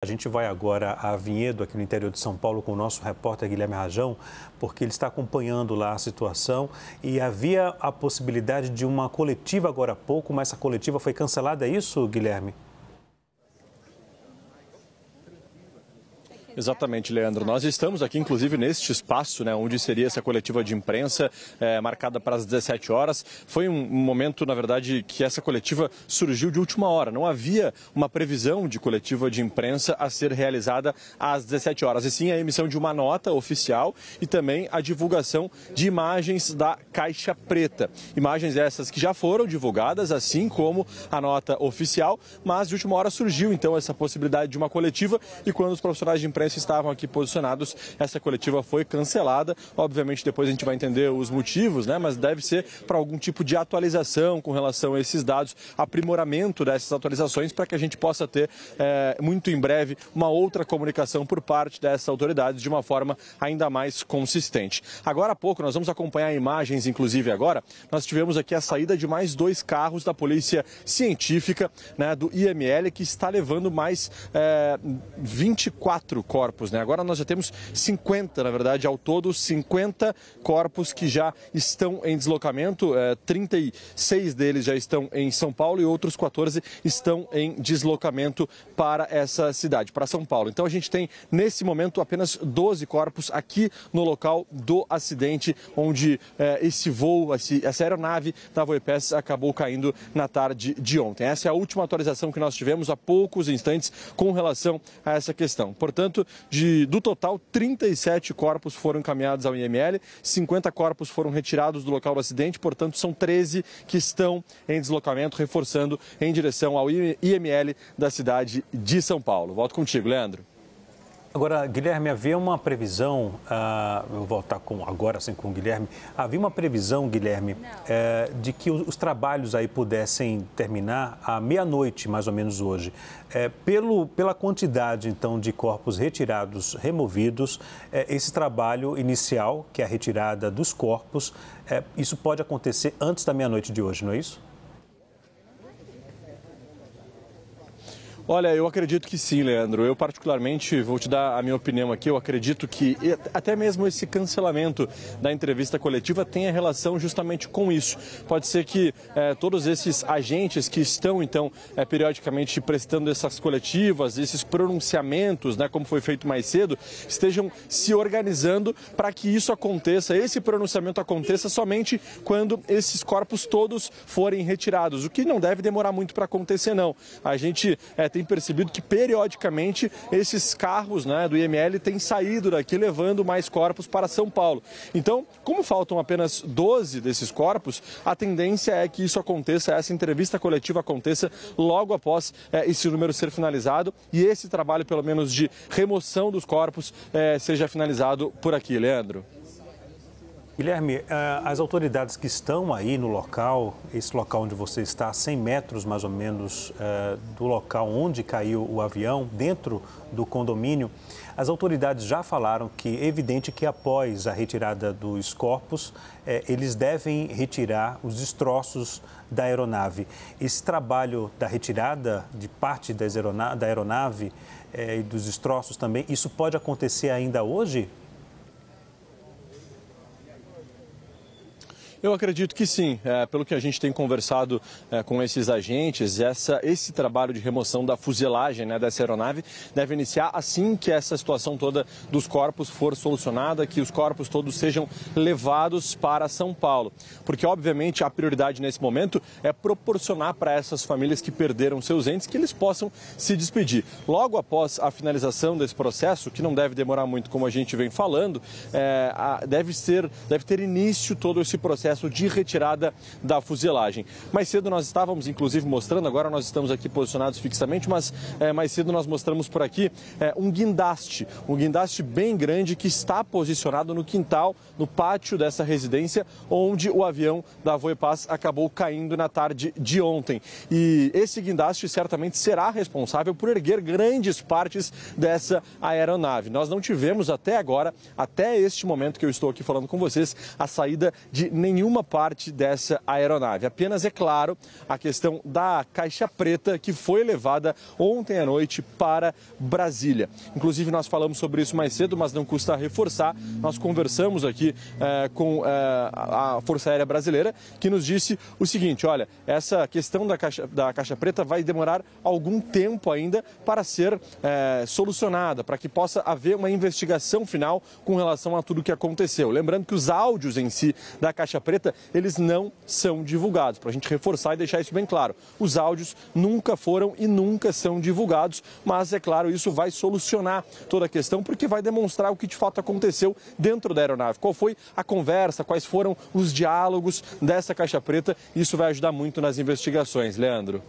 A gente vai agora a Vinhedo, aqui no interior de São Paulo, com o nosso repórter Guilherme Rajão, porque ele está acompanhando lá a situação e havia a possibilidade de uma coletiva agora há pouco, mas essa coletiva foi cancelada, é isso, Guilherme? Exatamente, Leandro. Nós estamos aqui, inclusive, neste espaço, onde seria essa coletiva de imprensa, marcada para as 17 horas. Foi um momento, na verdade, que essa coletiva surgiu de última hora. Não havia uma previsão de coletiva de imprensa a ser realizada às 17 horas, e sim a emissão de uma nota oficial e também a divulgação de imagens da Caixa Preta. Imagens essas que já foram divulgadas, assim como a nota oficial, mas de última hora surgiu, então, essa possibilidade de uma coletiva, e quando os profissionais de imprensa estavam aqui posicionados, essa coletiva foi cancelada. Obviamente depois a gente vai entender os motivos, mas deve ser para algum tipo de atualização com relação a esses dados, aprimoramento dessas atualizações, para que a gente possa ter muito em breve uma outra comunicação por parte dessas autoridades de uma forma ainda mais consistente. Agora há pouco nós vamos acompanhar imagens, inclusive agora, nós tivemos aqui a saída de mais 2 carros da Polícia Científica, do IML, que está levando mais 24 corpos, Agora nós já temos 50, na verdade, ao todo 50 corpos que já estão em deslocamento, 36 deles já estão em São Paulo e outros 14 estão em deslocamento para essa cidade, para São Paulo. Então a gente tem, nesse momento, apenas 12 corpos aqui no local do acidente, onde esse voo, essa aeronave da Voipaz acabou caindo na tarde de ontem. Essa é a última atualização que nós tivemos há poucos instantes com relação a essa questão. Portanto, do total, 37 corpos foram encaminhados ao IML, 50 corpos foram retirados do local do acidente, portanto, são 13 que estão em deslocamento, reforçando em direção ao IML da cidade de São Paulo. Volto contigo, Leandro. Agora, Guilherme, havia uma previsão, eu vou voltar agora sim com o Guilherme, havia uma previsão, Guilherme, de que os trabalhos aí pudessem terminar à meia-noite, mais ou menos hoje. Pela quantidade, então, de corpos retirados, removidos, esse trabalho inicial, que é a retirada dos corpos, isso pode acontecer antes da meia-noite de hoje, não é isso? Olha, eu acredito que sim, Leandro. Eu particularmente, vou te dar a minha opinião aqui, eu acredito que até mesmo esse cancelamento da entrevista coletiva tenha relação justamente com isso. Pode ser que todos esses agentes que estão, então, periodicamente prestando essas coletivas, esses pronunciamentos, como foi feito mais cedo, estejam se organizando para que isso aconteça, esse pronunciamento aconteça somente quando esses corpos todos forem retirados, o que não deve demorar muito para acontecer, não. A gente tem percebido que periodicamente esses carros do IML têm saído daqui levando mais corpos para São Paulo. Então, como faltam apenas 12 desses corpos, a tendência é que isso aconteça, essa entrevista coletiva aconteça logo após esse número ser finalizado e esse trabalho, pelo menos, de remoção dos corpos seja finalizado por aqui, Leandro. Guilherme, as autoridades que estão aí no local, esse local onde você está, a 100 metros mais ou menos do local onde caiu o avião, dentro do condomínio, as autoridades já falaram que é evidente que após a retirada dos corpos, eles devem retirar os destroços da aeronave. Esse trabalho da retirada de parte da aeronave e dos destroços também, isso pode acontecer ainda hoje? Eu acredito que sim, pelo que a gente tem conversado com esses agentes, esse trabalho de remoção da fuselagem dessa aeronave deve iniciar assim que essa situação toda dos corpos for solucionada, que os corpos todos sejam levados para São Paulo. Porque, obviamente, a prioridade nesse momento é proporcionar para essas famílias que perderam seus entes que eles possam se despedir. Logo após a finalização desse processo, que não deve demorar muito, como a gente vem falando, deve ter início todo esse processo de retirada da fuselagem. Mais cedo nós estávamos, inclusive, mostrando, agora nós estamos aqui posicionados fixamente, mas mais cedo nós mostramos por aqui um guindaste bem grande que está posicionado no quintal, no pátio dessa residência, onde o avião da Voipaz acabou caindo na tarde de ontem. E esse guindaste certamente será responsável por erguer grandes partes dessa aeronave. Nós não tivemos até agora, até este momento que eu estou aqui falando com vocês, a saída de nenhum nenhuma parte dessa aeronave. Apenas, é claro, a questão da caixa preta que foi levada ontem à noite para Brasília. Inclusive, nós falamos sobre isso mais cedo, mas não custa reforçar. Nós conversamos aqui com a Força Aérea Brasileira, que nos disse o seguinte: olha, essa questão da caixa preta vai demorar algum tempo ainda para ser solucionada, para que possa haver uma investigação final com relação a tudo o que aconteceu. Lembrando que os áudios em si da caixa preta, eles não são divulgados, para a gente reforçar e deixar isso bem claro. Os áudios nunca foram e nunca são divulgados, mas é claro, isso vai solucionar toda a questão, porque vai demonstrar o que de fato aconteceu dentro da aeronave. Qual foi a conversa, quais foram os diálogos dessa caixa preta, isso vai ajudar muito nas investigações. Leandro.